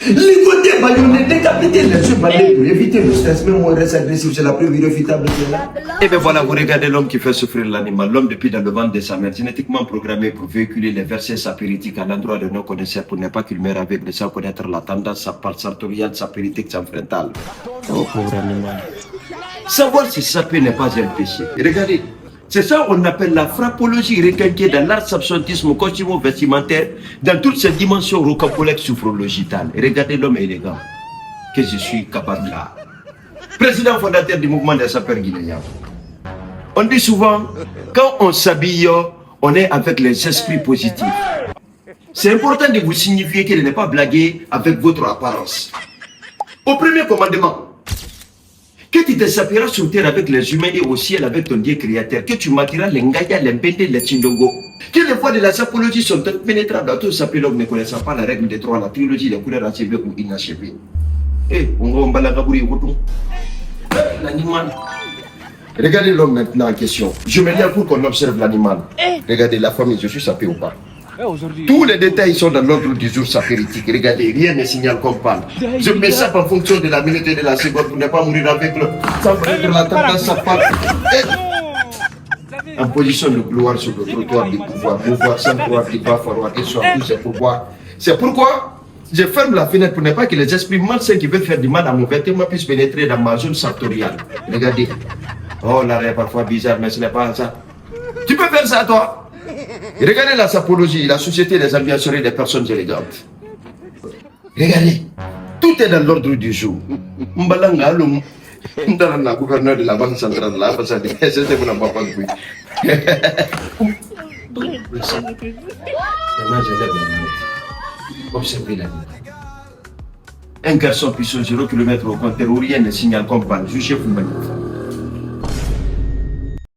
Ligoter, baïonner, décapiter les yeux, pour éviter le stress, même moins reste agressif, c'est la preuve irréfutable de là. Et bien voilà, vous regardez l'homme qui fait souffrir l'animal. L'homme, depuis dans le ventre de sa mère, génétiquement programmé pour véhiculer les versets sapéritiques à l'endroit de nos connaisseurs pour ne pas qu'il meure avec de sans connaître la tendance sartoriale sapéritique sans frontale. Oh, pauvre animal. Savoir si saper n'est pas un péché. Regardez. C'est ça qu'on appelle la frappologie requinquée dans l'art absentisme costumo-vestimentaire dans toutes ses dimensions rocambolesques sophrologitales. Regardez l'homme élégant que je suis capable là. Président fondateur du mouvement des sapeurs guinéens. On dit souvent, quand on s'habille, on est avec les esprits positifs. C'est important de vous signifier qu'il n'est pas blagué avec votre apparence. Au premier commandement, que tu te sapieras sur terre avec les humains et au ciel avec ton Dieu créateur, que tu matiras les ngaya, les mbende, les chindongo. Que les voies de la sapologie sont pénétrables à tout sapelog ne connaissant pas la règle des trois, la trilogie des couleurs achevées ou inachevées. Eh, on va balagabouri autour. L'animal. Regardez l'homme maintenant en question. Je me lève pour qu'on observe l'animal. Regardez la famille, je suis sapé ou pas. Tous les détails sont dans l'ordre du jour sapéritique. Regardez, rien ne signale qu'on parle. Je me sape en fonction de la minute et de la seconde pour ne pas mourir avec le... Sans prendre la tendance à part. En position de gloire sur le trottoir du pouvoir. Pouvoir sans croire qu'il va falloir et surtout c'est pourquoi. C'est pourquoi je ferme la fenêtre pour ne pas que les esprits malsains qui veulent faire du mal à mon vêtement puissent pénétrer dans ma zone sartoriale. Regardez. Oh, l'arrêt parfois bizarre, mais ce n'est pas ça. Tu peux faire ça, toi? Regardez la sapologie, la société des ambianceries et des personnes élégantes. Regardez, tout est dans l'ordre du jour. Mbalanga, le gouverneur de la Banque centrale, là, parce que c'était mon amour. Maintenant, je lève la minute. Observez la minute. Un garçon puissant 0 km au compteur où rien ne signale comme panne. Jugez-vous magnifique.